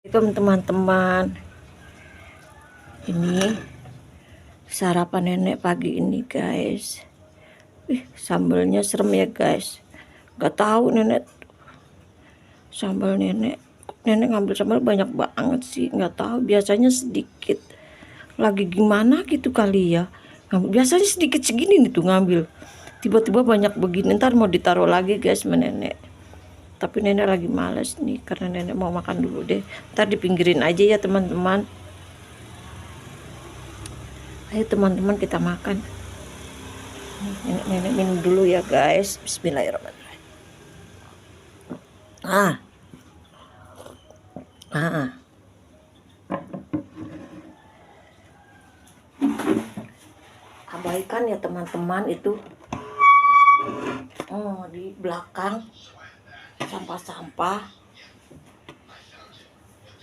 Assalamualaikum teman-teman. Ini sarapan nenek pagi ini guys. Sambalnya serem ya guys. Gak tahu nenek sambal nenek ngambil sambal banyak banget sih. Gak tahu, biasanya sedikit. Lagi gimana gitu kali ya. Biasanya sedikit segini nih tuh ngambil. Tiba-tiba banyak begini. Ntar mau ditaruh lagi guys sama nenek. Tapi nenek lagi males nih karena nenek mau makan dulu deh. Ntar dipinggirin aja ya teman-teman. Ayo teman-teman kita makan. Nenek minum dulu ya guys. Bismillahirrahmanirrahim. Abaikan ya teman-teman itu. Di belakang sampah-sampah.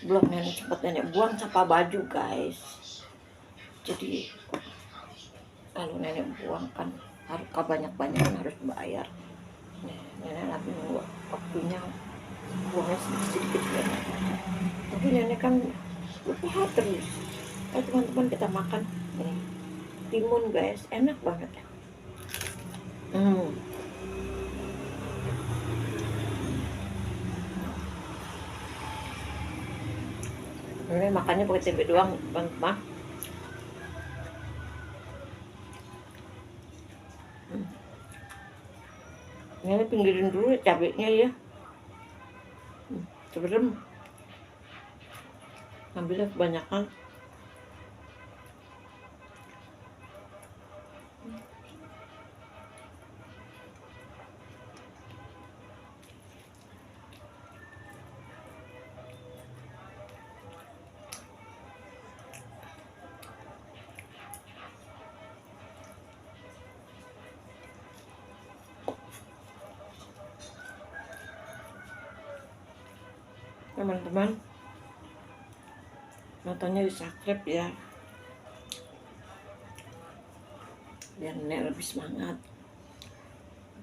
Belum sempat nenek buang sampah baju guys. Jadi kalau nenek buang kan harus banyak-banyakan harus bayar. Nenek lagi nunggu waktunya buangnya sedikit-sedikit ya. Tapi nenek kan lupa terus. Ayo teman-teman kita makan. Nih, timun guys, enak banget ya. Ini makannya pakai tempe doang teman-teman. Ini pinggirin dulu cabenya ya. Sebelum ambilnya kebanyakan. Teman-teman, nontonnya di subscribe ya, biar nenek lebih semangat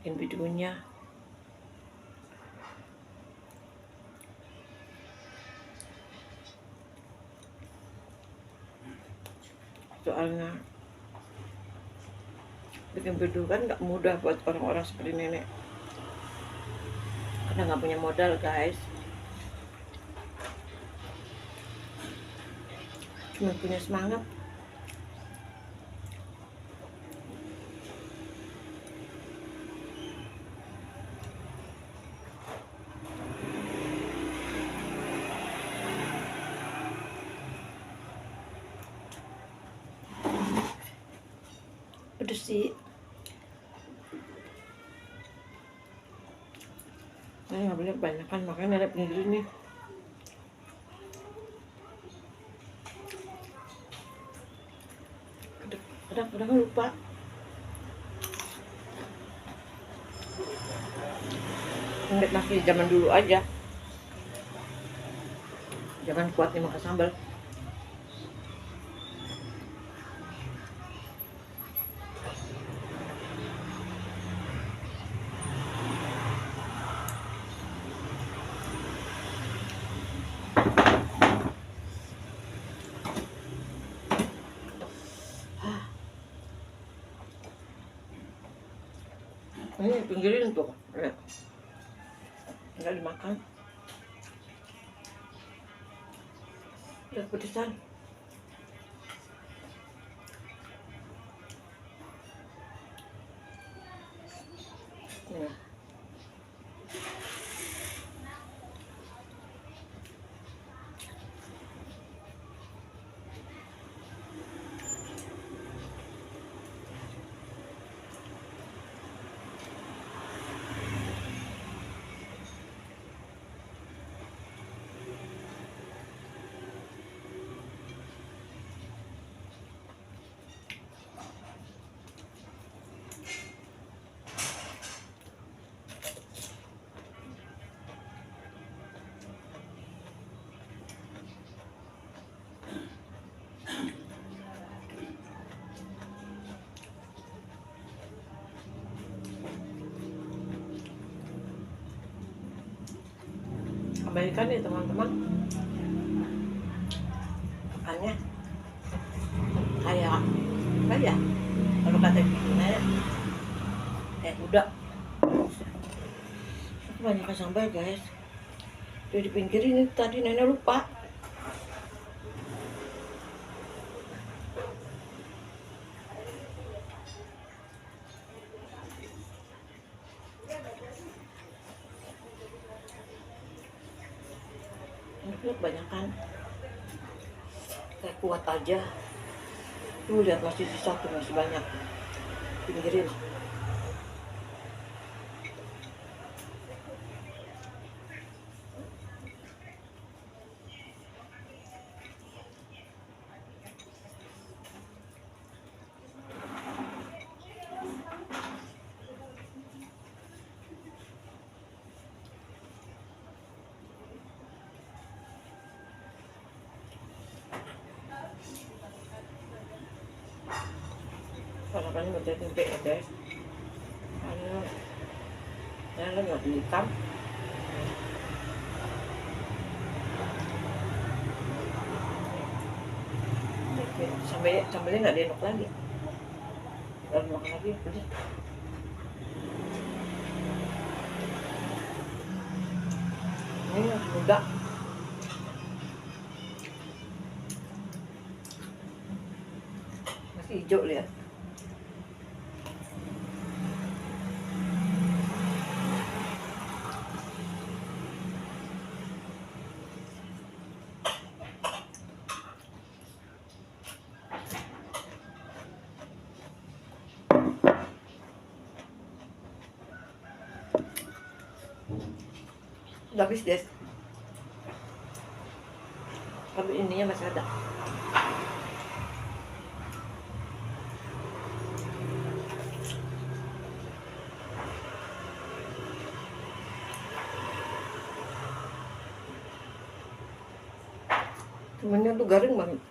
bikin videonya. Soalnya bikin video kan gak mudah buat orang-orang seperti nenek, karena gak punya modal guys, cuma punya semangat. Pedes sih. Saya nggak boleh kebanyakan, makanya ada pinggir nih. Kadang-kadang lupa. Ingat masih zaman dulu aja. Jangan kuat nih makan sambal. Ini pinggirin tuh, nggak dimakan. Udah pedesan. Nah. Abaikan ya teman-teman. ya kalau kata nenek. Udah banyak sambal guys, udah di pinggir ini tadi nenek lupa. Ini banyak kan, kayak kuat aja. Tuh lihat masih sisa tuh, masih banyak. Pinggirin. Sarapannya macam tempe ya guys. Karena nggak hitam. Sambalnya nggak dienok lagi. Kalau makan lagi udah. Ini muda. Masih hijau lihat. Udah habis guys, tapi ininya masih ada. Temennya tuh garing banget.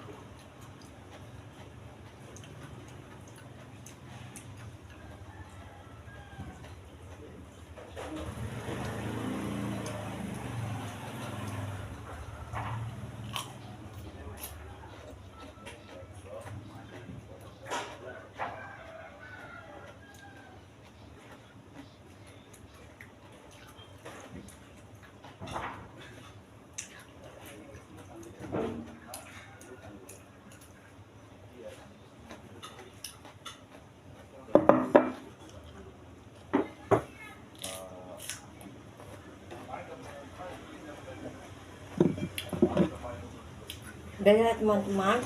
Udah ya teman-teman,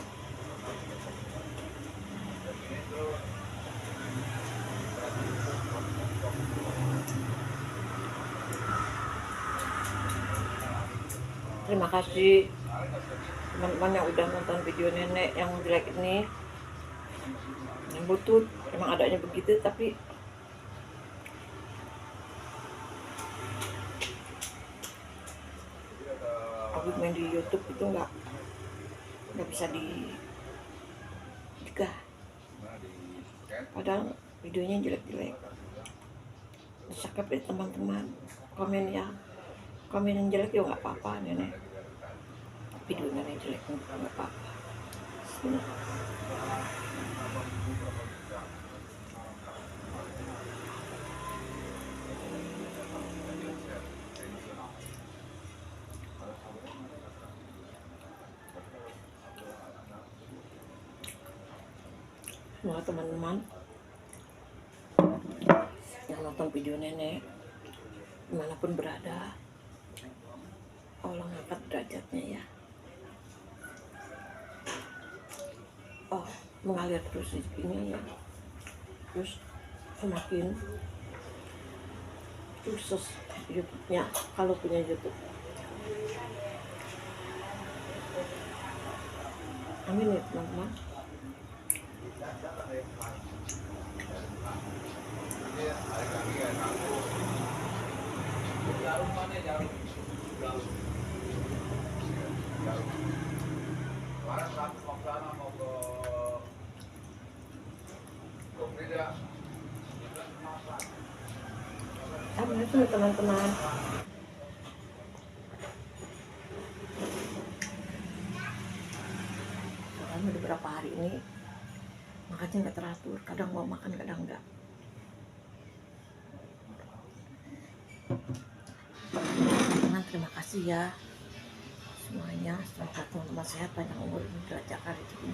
terima kasih teman-teman yang udah nonton video nenek yang jelek ini, yang butut. Emang adanya begitu, tapi aku main di YouTube itu nggak bisa digah, padahal videonya jelek-jelek. Cakep ya teman-teman, komen ya, komen yang jelek ya nggak apa-apa, nenek video nenek jelek nggak apa-apa. Semoga teman-teman yang nonton video nenek dimanapun berada, Allah ngangkat derajatnya ya. Mengalir terus rezekinya ya, terus semakin sukses YouTube-nya kalau punya YouTube. Amin ya teman-teman. Assalamualaikum teman-teman. Udah berapa hari ini Makanya nggak teratur, kadang mau makan kadang enggak. Teman-teman, terima kasih ya semuanya. Semoga teman-teman sehat, panjang umur, derajat rezeki.